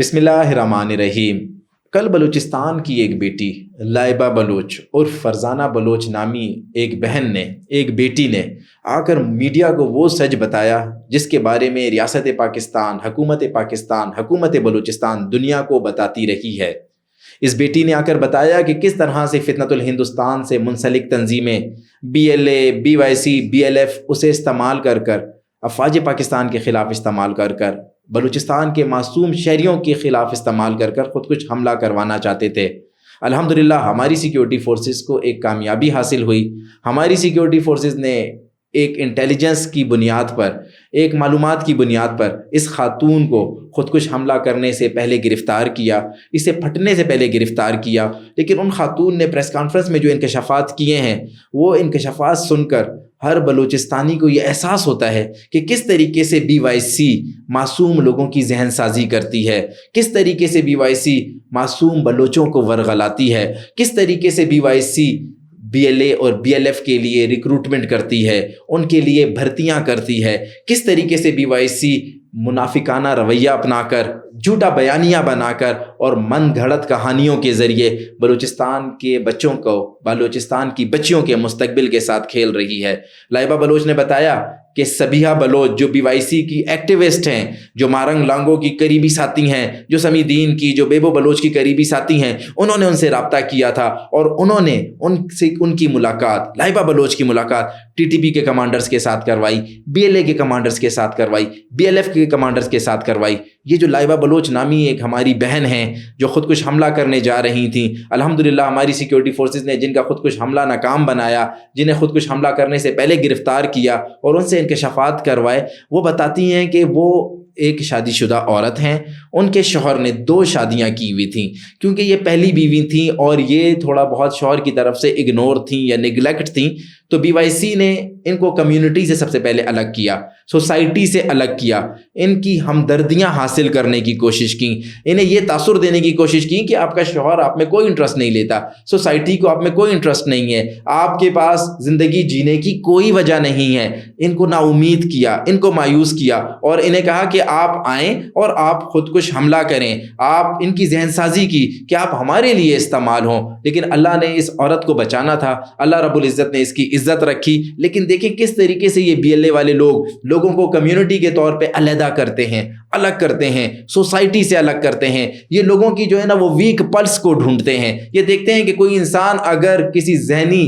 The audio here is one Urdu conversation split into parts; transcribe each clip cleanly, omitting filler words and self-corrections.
بسم اللہ الرحمن الرحیم۔ کل بلوچستان کی ایک بیٹی لائبہ بلوچ اور فرزانہ بلوچ نامی ایک بیٹی نے آ کر میڈیا کو وہ سچ بتایا جس کے بارے میں ریاست پاکستان، حکومت بلوچستان دنیا کو بتاتی رہی ہے۔ اس بیٹی نے آ کر بتایا کہ کس طرح سے فتنۃ الہندوستان سے منسلک تنظیمیں BLA، BYC، BLF اسے استعمال کر افواج پاکستان کے خلاف استعمال کر بلوچستان کے معصوم شہریوں کے خلاف استعمال کر خود کچھ حملہ کروانا چاہتے تھے۔ الحمدللہ ہماری سیکیورٹی فورسز کو ایک کامیابی حاصل ہوئی۔ ہماری سیکیورٹی فورسز نے ایک انٹیلیجنس کی بنیاد پر، ایک معلومات کی بنیاد پر اس خاتون کو خودکش حملہ کرنے سے پہلے گرفتار کیا، اسے پھٹنے سے پہلے گرفتار کیا۔ لیکن ان خاتون نے پریس کانفرنس میں جو انکشافات کیے ہیں، وہ انکشافات سن کر ہر بلوچستانی کو یہ احساس ہوتا ہے کہ کس طریقے سے BYC معصوم لوگوں کی ذہن سازی کرتی ہے، کس طریقے سے BYC معصوم بلوچوں کو ورغلاتی ہے، کس طریقے سے BYC BLA اور BLF کے لیے ریکروٹمنٹ کرتی ہے، ان کے لیے بھرتیاں کرتی ہے، کس طریقے سے BYC منافقانہ رویہ اپنا کر، جھوٹا بیانیہ بنا کر اور من گھڑت کہانیوں کے ذریعے بلوچستان کے بچوں کو، بلوچستان کی بچیوں کے مستقبل کے ساتھ کھیل رہی ہے۔ لائبہ بلوچ نے بتایا کہ سبیہ بلوچ جو BYC کی ایکٹیوسٹ ہیں، جو مارنگ لانگو کی قریبی ساتھی ہیں، جو سمی دین کی، جو بیبو بلوچ کی قریبی ساتھی ہیں، انہوں نے ان سے رابطہ کیا تھا اور انہوں نے ان کی ملاقات، لائبہ بلوچ کی ملاقات TTP کے کمانڈرز کے ساتھ کروائی، BLA کے کمانڈرز کے ساتھ کروائی، BLF کے کمانڈرز کے ساتھ کروائی۔ یہ جو لائبہ بلوچ نامی ایک ہماری بہن ہیں جو خودکش حملہ کرنے جا رہی تھیں، الحمدللہ ہماری سیکیورٹی فورسز نے جن کا خودکش حملہ ناکام بنایا، جنہیں خودکش حملہ کرنے سے پہلے گرفتار کیا اور ان سے انکشافات کروائے، وہ بتاتی ہیں کہ وہ ایک شادی شدہ عورت ہیں۔ ان کے شوہر نے 2 شادیاں کی ہوئی تھیں، کیونکہ یہ پہلی بیوی تھیں اور یہ تھوڑا بہت شوہر کی طرف سے اگنور تھیں یا نیگلیکٹ تھیں، تو BYC نے ان کو کمیونٹی سے سب سے پہلے الگ کیا، سوسائٹی سے الگ کیا، ان کی ہمدردیاں حاصل کرنے کی کوشش کی، انہیں یہ تاثر دینے کی کوشش کی کہ آپ کا شوہر آپ میں کوئی انٹرسٹ نہیں لیتا، سوسائٹی کو آپ میں کوئی انٹرسٹ نہیں ہے، آپ کے پاس زندگی جینے کی کوئی وجہ نہیں ہے۔ ان کو نا امید کیا، ان کو مایوس کیا اور انہیں کہا کہ آپ آئیں اور آپ خودکش حملہ کریں۔ آپ ان کی ذہن سازی کی کہ آپ ہمارے لیے استعمال ہوں، لیکن اللہ نے اس عورت کو بچانا تھا، اللہ رب العزت نے اس کی عزت رکھی۔ لیکن دیکھیں کس طریقے سے یہ BLA والے لوگوں کو کمیونٹی کے طور پہ علیحدہ کرتے ہیں، الگ کرتے ہیں، سوسائٹی سے الگ کرتے ہیں۔ یہ لوگوں کی جو ہے نا وہ ویک پلس کو ڈھونڈتے ہیں۔ یہ دیکھتے ہیں کہ کوئی انسان اگر کسی ذہنی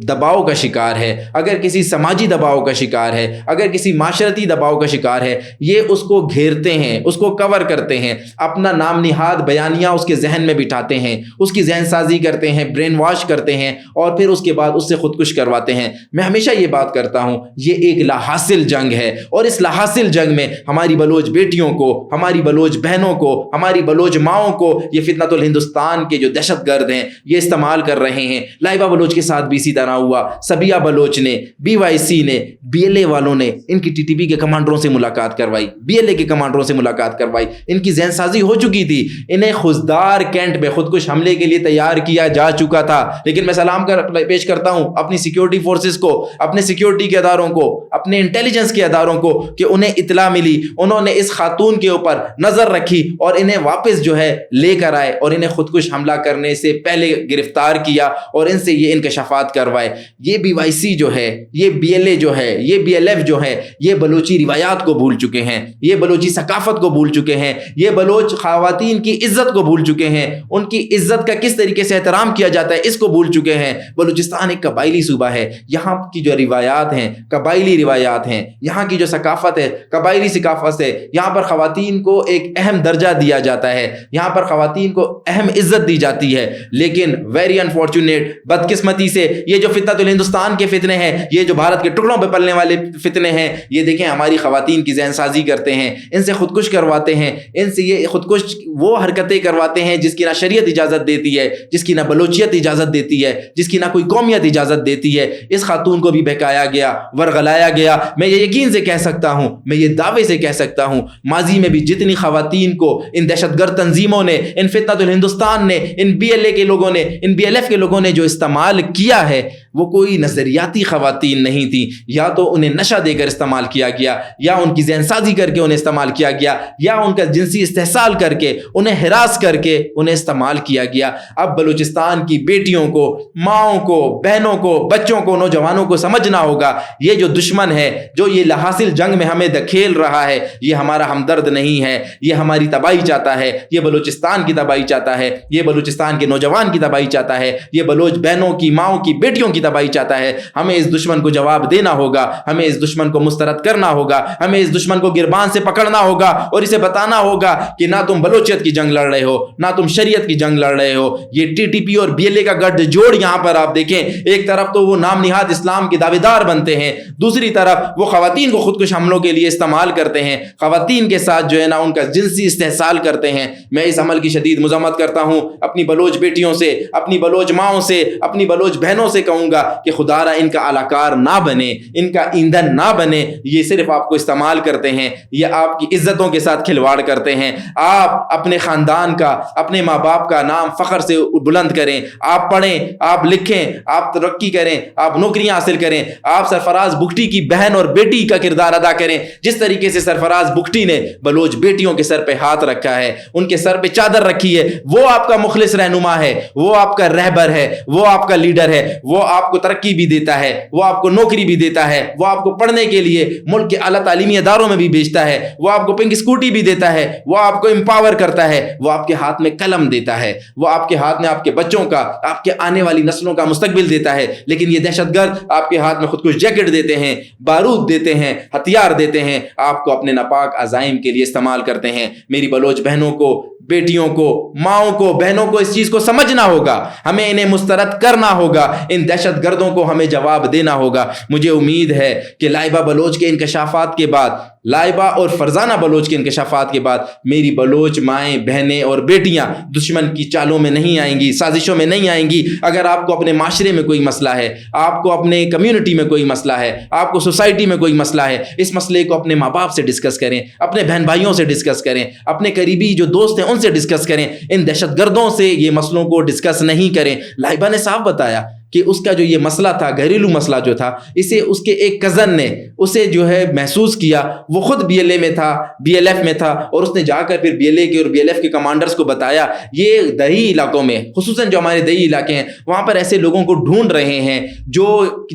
دباؤ کا شکار ہے، اگر کسی سماجی دباؤ کا شکار ہے، اگر کسی معاشرتی دباؤ کا شکار ہے، یہ اس کو گھیرتے ہیں، اس کو کور کرتے ہیں، اپنا نام نہاد بیانیہ اس کے ذہن میں بٹھاتے ہیں، اس کی ذہن سازی کرتے ہیں، برین واش کرتے ہیں اور پھر اس کے بعد اس سے خودکش کرواتے ہیں۔ میں ہمیشہ یہ بات کرتا ہوں، یہ ایک لاحاصل جنگ ہے اور اس لاحاصل جنگ میں ہماری بلوچ بیٹیوں کو، ہماری بلوچ بہنوں کو، ہماری بلوچ ماؤں کو یہ فتنۃ الہندوستان کے جو دہشت گرد ہیں یہ استعمال کر رہے ہیں۔ لائبہ بلوچ کے ساتھ بھی اسی طرح ہوا۔ سبیہ بلوچ نے، BYC نے، BLA والوں نے ان کی TTP کے کمانڈروں سے ملاقات کروائی، BLA کے کمانڈروں سے ملاقات کروائی، ان کی ذہن سازی ہو چکی تھی، انہیں خزدار کینٹ میں خودکش حملے کے لیے تیار کیا جا چکا تھا۔ لیکن میں سلام پیش کرتا ہوں اپنی سیکیورٹی فورسز کو، اپنے سیکیورٹی کے اداروں کو، اپنے انٹیلیجنس کے اداروں کو کہ انہیں اطلاع ملی، انہوں نے اس خاتون کے اوپر نظر رکھی اور انہیں واپس جو ہے لے کر آئے اور انہیں خودکش حملہ کرنے سے پہلے گرفتار کیا اور ان سے یہ انکشافات کروائے۔ یہ BYC جو ہے، یہ BLA جو ہے، یہ BLF جو ہے، یہ بلوچی روایات کو بھول چکے ہیں، یہ بلوچی ثقافت کو بھول چکے ہیں، یہ بلوچ خواتین کی عزت کو بھول چکے ہیں، ان کی عزت کا کس طریقے سے احترام کیا جاتا ہے اس کو بھول چکے ہیں۔ بلوچستان ایک قبائلی صوبہ ہے، یہاں کی جو روایات ہیں قبائلی روایات ہیں، یہاں کی جو ثقافت ہے قبائلی ثقافت ہے، یہاں پر خواتین کو ایک اہم درجہ دیا جاتا ہے، یہاں پر خواتین کو اہم عزت دی جاتی ہے۔ لیکن ویری انفارچونیٹ، بدقسمتی سے یہ جو فتنۃ الہندوستان کے فتنے ہیں، یہ جو بھارت کے ٹکڑوں پہ پلنے والے فتنے ہیں، یہ دیکھیں ہماری خواتین کی ذہن سازی کرتے ہیں، ان سے خودکش کرواتے ہیں، ان سے یہ خودکش وہ حرکتیں کرواتے ہیں جس کی نہ شریعت اجازت دیتی ہے، جس کی نہ بلوچیت اجازت دیتی ہے، جس کی نہ کوئی قومیت اجازت دیتی ہے۔ اس خاتون کو بھی بہکایا گیا، ورغلایا گیا۔ میں یہ یقین سے کہہ سکتا ہوں، میں یہ دعوے سے کہہ سکتا ہوں، ماضی میں بھی جتنی خواتین کو ان دہشت گرد تنظیموں نے، ان فتنۃ الہندوستان نے، ان BLA کے لوگوں نے، ان BLF کے لوگوں نے جو استعمال کیا ہے، وہ کوئی نظریاتی خواتین نہیں تھیں، یا تو انہیں نشہ دے کر استعمال کیا گیا، یا ان کی ذہن سازی کر کے انہیں استعمال کیا گیا، یا ان کا جنسی استحصال کر کے انہیں ہراس کر کے انہیں استعمال کیا گیا۔ اب بلوچستان کی بیٹیوں کو، ماؤں کو، بہنوں کو، بچوں کو، نوجوانوں کو سمجھنا ہوگا یہ جو دشمن ہے، جو یہ لاحاصل جنگ میں ہمیں دھکیل رہا ہے، یہ ہمارا ہمدرد نہیں ہے، یہ ہماری تباہی چاہتا ہے، یہ بلوچستان کی تباہی چاہتا ہے، یہ بلوچستان کے نوجوان کی تباہی چاہتا ہے، یہ بلوچ بہنوں کی، ماؤں کی، بیٹیوں کی تباہی چاہتا ہے۔ ہمیں اس دشمن کو جواب دینا ہوگا، ہمیں اس دشمن کو مسترد کرنا ہوگا، ہمیں اس دشمن کو گربان سے پکڑنا ہوگا اور اسے بتانا ہوگا کہ نہ تم بلوچیت کی جنگ لڑ رہے ہو، نہ تم شریعت کی جنگ لڑ رہے ہو۔ یہ ٹی ٹی پی اور بی ایل اے کا گٹھ جوڑ یہاں پر آپ دیکھیں، ایک طرف تو وہ نام نہاد اسلام کے دعوے دار بنتے ہیں، دوسری طرف وہ خواتین کو خودکش حملوں کے لیے استعمال کرتے ہیں، خواتین کے ساتھ جو ہے نا ان کا جنسی استحصال کرتے ہیں۔ میں اس عمل کی شدید مذمت کرتا ہوں، اپنی بلوچ بیٹیوں سے، اپنی بلوچ ماؤں سے، اپنی بلوچ بہنوں سے کہوں گا کہ خدا را ان کا الاکار نہ بنے، ان کا ایندھن نہ بنے، یہ صرف آپ کو استعمال کرتے ہیں، یہ آپ کی عزتوں کے ساتھ کھلواڑ کرتے ہیں۔ آپ اپنے خاندان کا، اپنے ماں باپ کا نام فخر سے بلند کریں، آپ پڑھیں، آپ لکھیں، آپ ترقی کریں، آپ نوکریاں حاصل کریں، آپ سرفراز بگٹی کی بہن اور بیٹی کا کردار ادا کریں، جس طریقے سے سرفراز بگٹی نے بلوچ بیٹیوں کے سر پہ ہاتھ رکھا ہے، ان کے سر پہ چادر رکھی ہے۔ وہ آپ کا مخلص رہنما ہے، وہ آپ کا رہبر ہے، وہ آپ کا لیڈر ہے، وہ آپ کو ترقی بھی دیتا ہے، وہ آپ کو نوکری بھی دیتا ہے، وہ آپ کو پڑھنے کے لیے ملک کے اعلیٰ تعلیمی اداروں میں بھی بھیجتا ہے، وہ آپ کو پنک اسکوٹی بھی دیتا ہے، وہ آپ کو امپاور کرتا ہے، وہ آپ کے ہاتھ میں قلم دیتا ہے، وہ آپ کے ہاتھ میں آپ کے بچوں کا، آپ کے آنے والی نسلوں کا مستقبل دیتا ہے۔ لیکن یہ دہشت گرد آپ کے ہاتھ میں خودکش جیکٹ دیتے ہیں، بارود دیتے ہیں، ہتھیار دیتے ہیں، آپ کو اپنے ناپاک عزائم کے لیے استعمال کرتے ہیں۔ میری بلوچ بہنوں کو، بیٹیوں کو، ماؤں کو، بہنوں کو اس چیز کو سمجھنا ہوگا، ہمیں انہیں مسترد کرنا ہوگا، ان دہشت گردوں کو ہمیں جواب دینا ہوگا۔ مجھے امید ہے کہ لائبہ بلوچ کے انکشافات کے بعد، لائبہ اور فرزانہ بلوچ کے انکشافات کے بعد میری بلوچ مائیں، بہنیں اور بیٹیاں دشمن کی چالوں میں نہیں آئیں گی، سازشوں میں نہیں آئیں گی۔ اگر آپ کو اپنے معاشرے میں کوئی مسئلہ ہے، آپ کو اپنے کمیونٹی میں کوئی مسئلہ ہے، آپ کو سوسائٹی میں کوئی مسئلہ ہے، اس مسئلے کو اپنے ماں باپ سے ڈسکس کریں، اپنے بہن بھائیوں سے ڈسکس کریں، اپنے قریبی جو دوست ہیں ان سے ڈسکس کریں، ان دہشت گردوں سے یہ مسئلوں کو ڈسکس نہیں کریں۔ لائبہ نے صاف بتایا کہ اس کا جو یہ مسئلہ تھا، گھریلو مسئلہ جو تھا، اسے اس کے ایک کزن نے اسے جو ہے محسوس کیا، وہ خود بی ایل اے میں تھا، بی ایل ایف میں تھا، اور اس نے جا کر پھر بی ایل اے کے اور بی ایل ایف کے کمانڈرز کو بتایا۔ یہ دیہی علاقوں میں، خصوصاً جو ہمارے دیہی علاقے ہیں، وہاں پر ایسے لوگوں کو ڈھونڈ رہے ہیں جو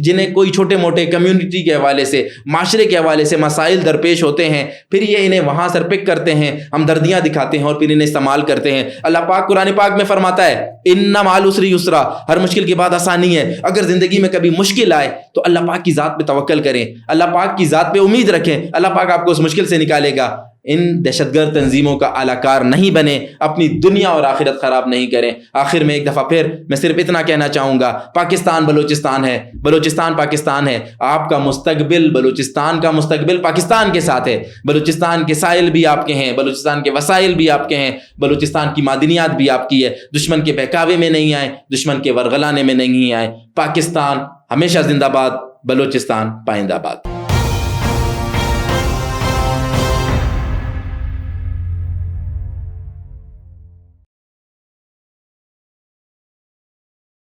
جنہیں کوئی چھوٹے موٹے کمیونٹی کے حوالے سے، معاشرے کے حوالے سے مسائل درپیش ہوتے ہیں، پھر یہ انہیں وہاں سر پک کرتے ہیں، ہمدردیاں دکھاتے ہیں اور پھر انہیں استعمال کرتے ہیں۔ اللہ پاک قرآن پاک میں فرماتا ہے ان مع العسر یسرا، ہر مشکل کے بعد آسانی ہے۔ اگر زندگی میں کبھی مشکل آئے تو اللہ پاک کی ذات پہ توکل کریں، اللہ پاک کی ذات پہ امید رکھیں، اللہ پاک آپ کو اس مشکل سے نکالے گا۔ ان دہشت گرد تنظیموں کا اعلیٰ نہیں بنے، اپنی دنیا اور آخرت خراب نہیں کریں۔ آخر میں ایک دفعہ پھر میں صرف اتنا کہنا چاہوں گا، پاکستان بلوچستان ہے، بلوچستان پاکستان ہے، آپ کا مستقبل، بلوچستان کا مستقبل پاکستان کے ساتھ ہے۔ بلوچستان کے سائل بھی آپ کے ہیں، بلوچستان کے وسائل بھی آپ کے ہیں، بلوچستان کی معدنیات بھی آپ کی ہے۔ دشمن کے بہکاوے میں نہیں آئے، دشمن کے ورغلانے میں نہیں آئے۔ پاکستان ہمیشہ زندہ باد، بلوچستان پائندہ باد۔